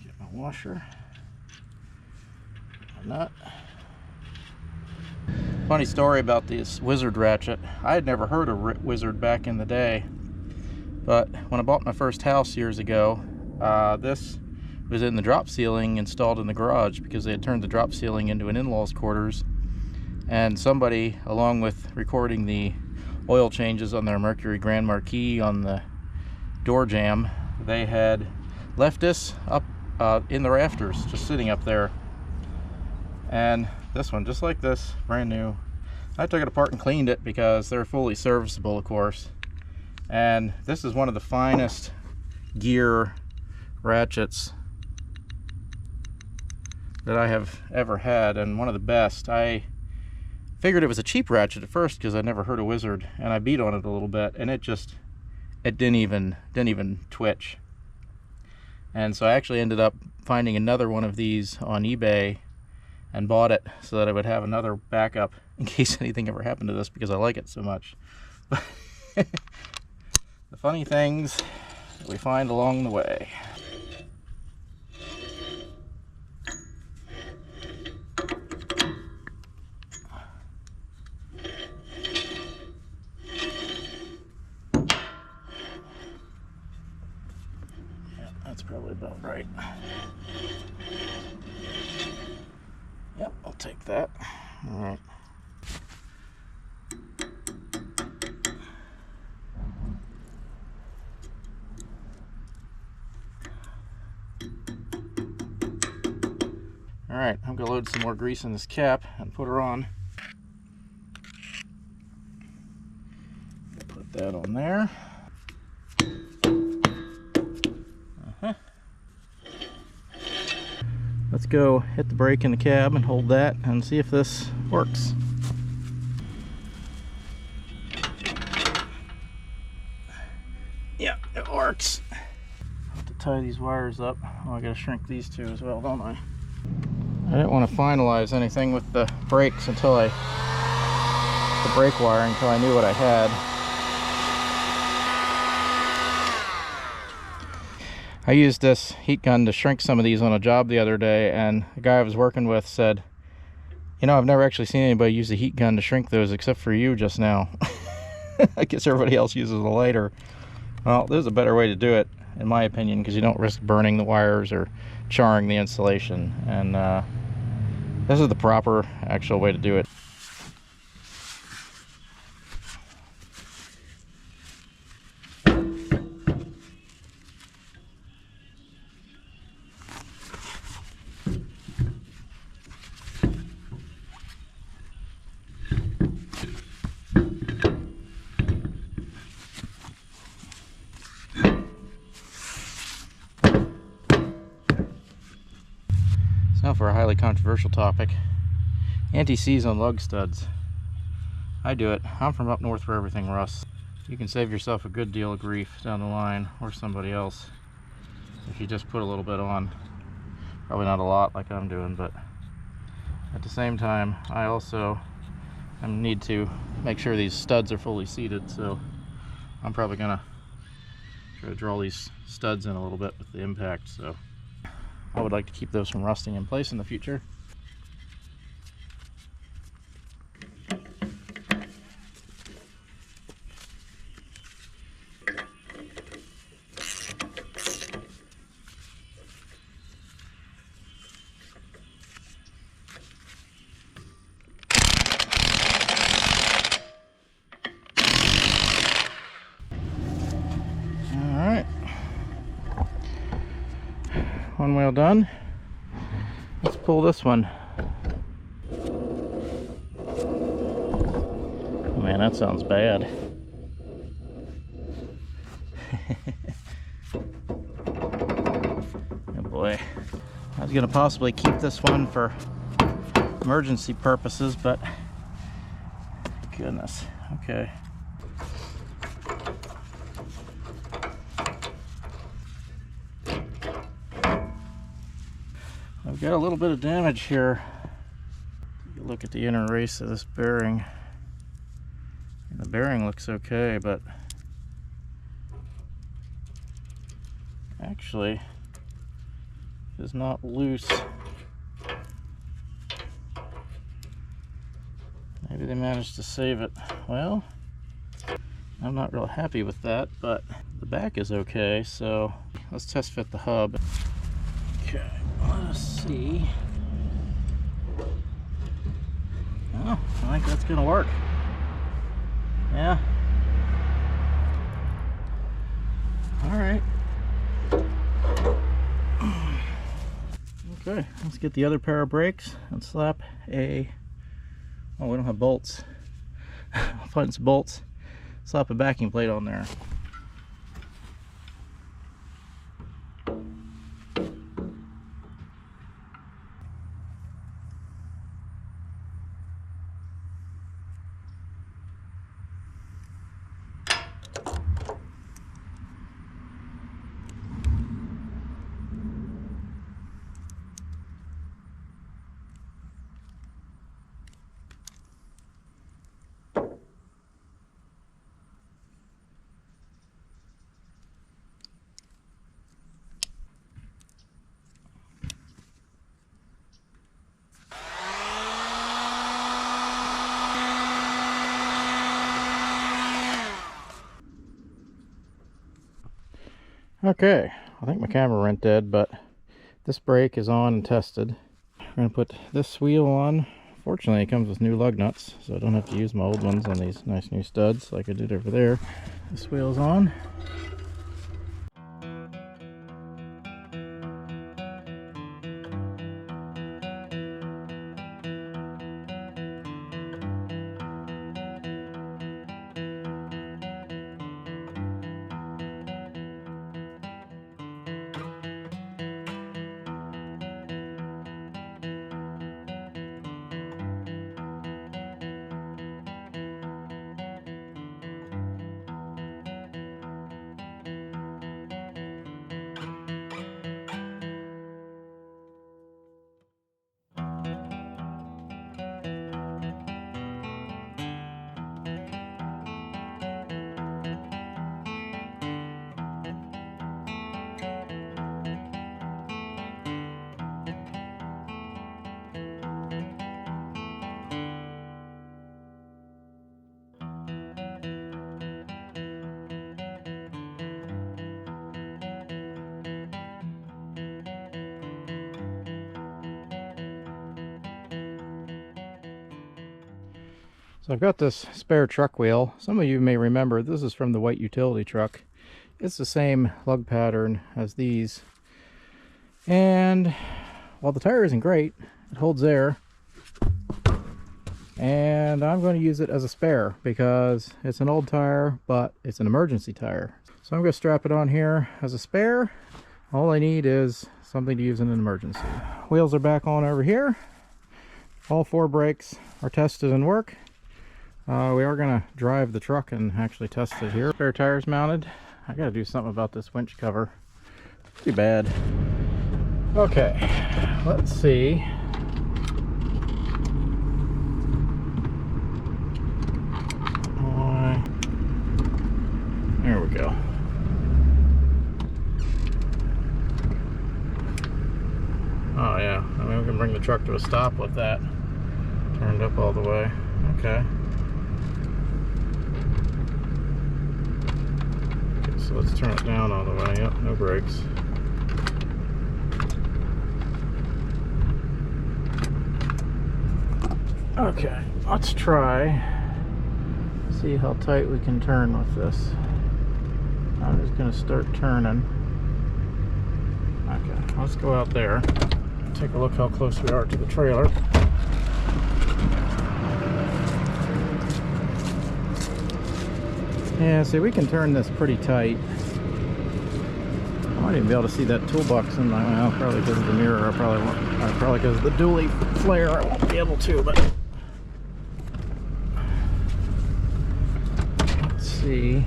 get my washer, my nut. Funny story about this Wizard ratchet. I had never heard of Wizard back in the day, but when I bought my first house years ago, this was in the drop ceiling installed in the garage because they had turned the drop ceiling into an in-laws quarters, and somebody, along with recording the oil changes on their Mercury Grand Marquis on the door jamb, they had left this up in the rafters, just sitting up there. And this one, just like this, brand new. I took it apart and cleaned it because they're fully serviceable, of course. And this is one of the finest gear ratchets that I have ever had, and one of the best. I figured it was a cheap ratchet at first because I'd never heard of Wizard, and I beat on it a little bit, and it didn't even twitch. And so I actually ended up finding another one of these on eBay and bought it so that I would have another backup in case anything ever happened to this, because I like it so much. But the funny things that we find along the way. That's probably about right. Yep, I'll take that. All right. All right, I'm gonna load some more grease in this cap and put her on. Put that on there. Let's go hit the brake in the cab and hold that and see if this works. Yeah, it works. I have to tie these wires up. Oh, I gotta shrink these two as well, don't I? I didn't want to finalize anything with the brakes until the brake wiring, until I knew what I had. I used this heat gun to shrink some of these on a job the other day, and the guy I was working with said, you know, I've never actually seen anybody use a heat gun to shrink those except for you just now. I guess everybody else uses a lighter. Well, there's a better way to do it, in my opinion, because you don't risk burning the wires or charring the insulation. And this is the proper actual way to do it. Now for a highly controversial topic. Anti-seize on lug studs. I do it. I'm from up north where everything rusts. You can save yourself a good deal of grief down the line, or somebody else, if you just put a little bit on. Probably not a lot like I'm doing, but at the same time, I also I need to make sure these studs are fully seated, so I'm probably gonna try to draw these studs in a little bit with the impact, so I would like to keep those from rusting in place in the future. One wheel done. Let's pull this one. Oh man, that sounds bad. Oh boy. I was gonna possibly keep this one for emergency purposes, but goodness. Okay. I've got a little bit of damage here. Take a look at the inner race of this bearing. And the bearing looks okay, but actually is not loose. Maybe they managed to save it. Well, I'm not real happy with that, but the back is okay, so let's test fit the hub. Okay, let us see. Oh, I think that's gonna work. Yeah. All right. Okay, let's get the other pair of brakes and slap a, oh, we don't have bolts. I'll find some bolts. Slap a backing plate on there. Okay, I think my camera went dead, but this brake is on and tested. I'm going to put this wheel on. Fortunately, it comes with new lug nuts, so I don't have to use my old ones on these nice new studs like I did over there. This wheel's on. So I've got this spare truck wheel. Some of you may remember this is from the white utility truck. It's the same lug pattern as these. And while the tire isn't great, it holds air. And I'm going to use it as a spare because it's an old tire, but it's an emergency tire. So I'm going to strap it on here as a spare. All I need is something to use in an emergency. Wheels are back on over here. All 4 brakes are tested and work. We are going to drive the truck and actually test it here. Spare tires mounted. I got to do something about this winch cover. Too bad. Okay, let's see. There we go. Oh yeah, I mean we can bring the truck to a stop with that. Turned up all the way. Okay. Okay, so let's turn it down all the way. Yep, no brakes. Okay, let's try. See how tight we can turn with this. I'm just gonna start turning. Okay, let's go out there. Take a look how close we are to the trailer. Yeah, see, we can turn this pretty tight. I might even be able to see that toolbox in my, well, probably because of the mirror. I probably won't. Probably because of the dually flare, I won't be able to, but let's see.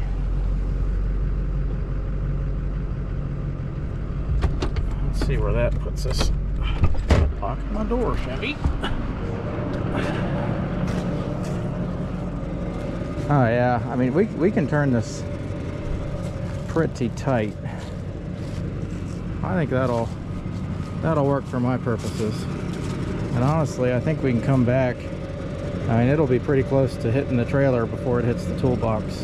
Let's see where that puts us. Lock my door, Chevy. Oh yeah, I mean we can turn this pretty tight. I think that'll work for my purposes. And honestly, I think we can come back. I mean, it'll be pretty close to hitting the trailer before it hits the toolbox.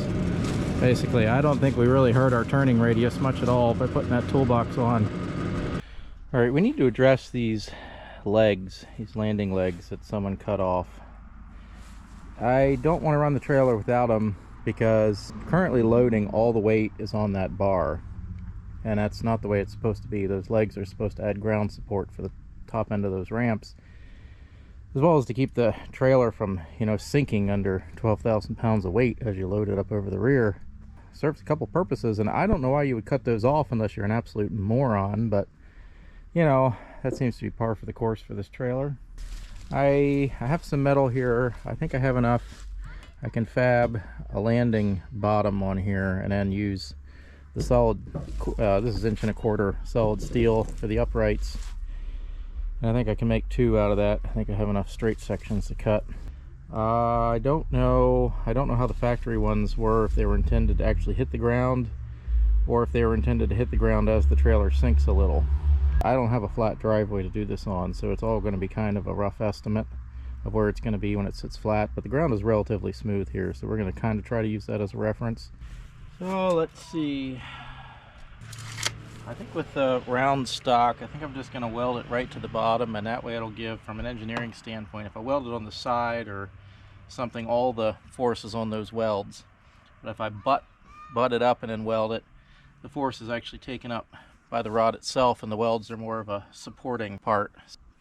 Basically, I don't think we really hurt our turning radius much at all by putting that toolbox on. All right, we need to address these legs, these landing legs that someone cut off. I don't want to run the trailer without them because currently loading, all the weight is on that bar, and that's not the way it's supposed to be. Those legs are supposed to add ground support for the top end of those ramps, as well as to keep the trailer from, you know, sinking under 12,000 pounds of weight as you load it up over the rear. Serves a couple purposes, and I don't know why you would cut those off unless you're an absolute moron, but you know, that seems to be par for the course for this trailer. I have some metal here. I think I have enough. I can fab a landing bottom on here and then use the solid, this is 1.25" solid steel for the uprights. And I think I can make 2 out of that. I think I have enough straight sections to cut. I don't know how the factory ones were, if they were intended to actually hit the ground or if they were intended to hit the ground as the trailer sinks a little. I don't have a flat driveway to do this on, so it's all going to be kind of a rough estimate of where it's going to be when it sits flat, but the ground is relatively smooth here, so we're going to kind of try to use that as a reference. So let's see. I think with the round stock, I think I'm just going to weld it right to the bottom, and that way it'll give, from an engineering standpoint, if I weld it on the side or something, all the force is on those welds. But if I butt it up and then weld it, the force is actually taken up by the rod itself, and the welds are more of a supporting part.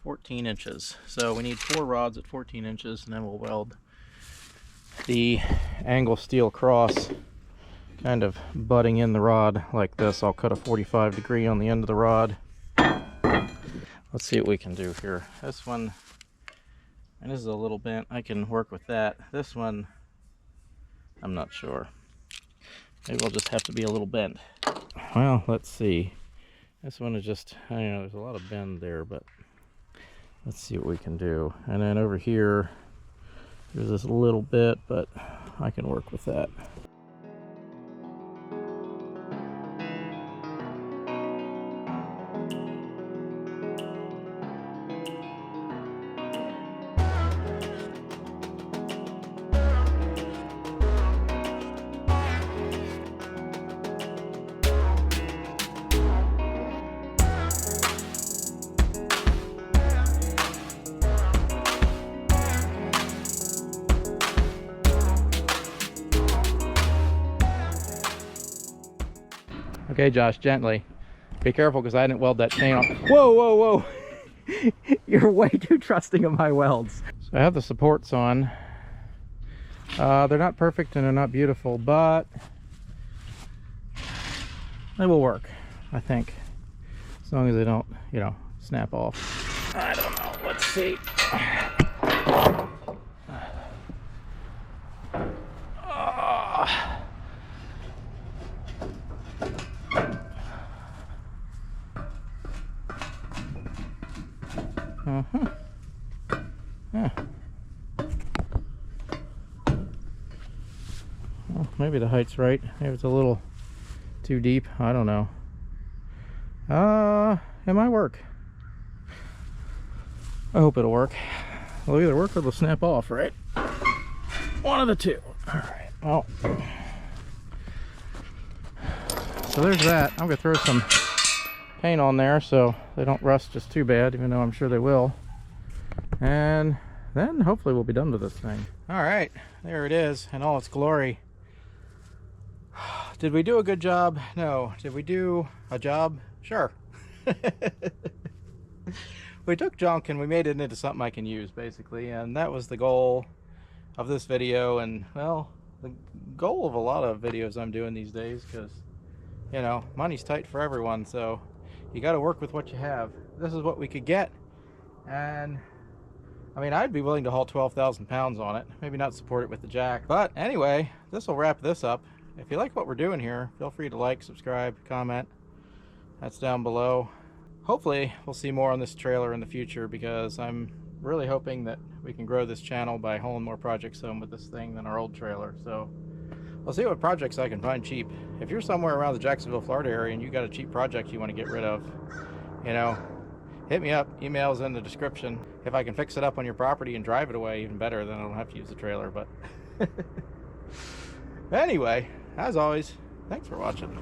14 inches. So we need 4 rods at 14 inches, and then we'll weld the angle steel cross kind of butting in the rod like this. I'll cut a 45-degree on the end of the rod. Let's see what we can do here. This one, and this is a little bent. I can work with that. This one, I'm not sure. Maybe we'll just have to be a little bent. Well, let's see. This one is just, I don't know, there's a lot of bend there, but let's see what we can do. And then over here, there's this little bit, but I can work with that. Okay, Josh, gently. Be careful, because I didn't weld that chain off. Whoa, whoa, whoa! You're way too trusting of my welds. So I have the supports on. They're not perfect and they're not beautiful, but they will work, I think. As long as they don't, you know, snap off. I don't know. Let's see. Yeah. Well, Maybe the height's right. Maybe it's a little too deep. I don't know. It might work. I hope it'll work. It'll either work or it'll snap off, right? One of the two. All right. Well, so there's that. I'm gonna throw some paint on there so they don't rust just too bad, even though I'm sure they will. And then hopefully we'll be done with this thing. All right, there it is in all its glory. Did we do a good job? No. Did we do a job? Sure. We took junk and we made it into something I can use, basically, and that was the goal of this video, and well, the goal of a lot of videos I'm doing these days, because you know, money's tight for everyone, so you got to work with what you have. This is what we could get, and I mean, I'd be willing to haul 12,000 pounds on it, maybe not support it with the jack, but anyway, this will wrap this up. If you like what we're doing here, feel free to like, subscribe, comment. That's down below. Hopefully we'll see more on this trailer in the future, because I'm really hoping that we can grow this channel by hauling more projects home with this thing than our old trailer. So we'll see what projects I can find cheap. If you're somewhere around the Jacksonville, Florida area and you got a cheap project you want to get rid of, you know, hit me up. Email's in the description. If I can fix it up on your property and drive it away, even better, then I don't have to use the trailer. But anyway, as always, thanks for watching.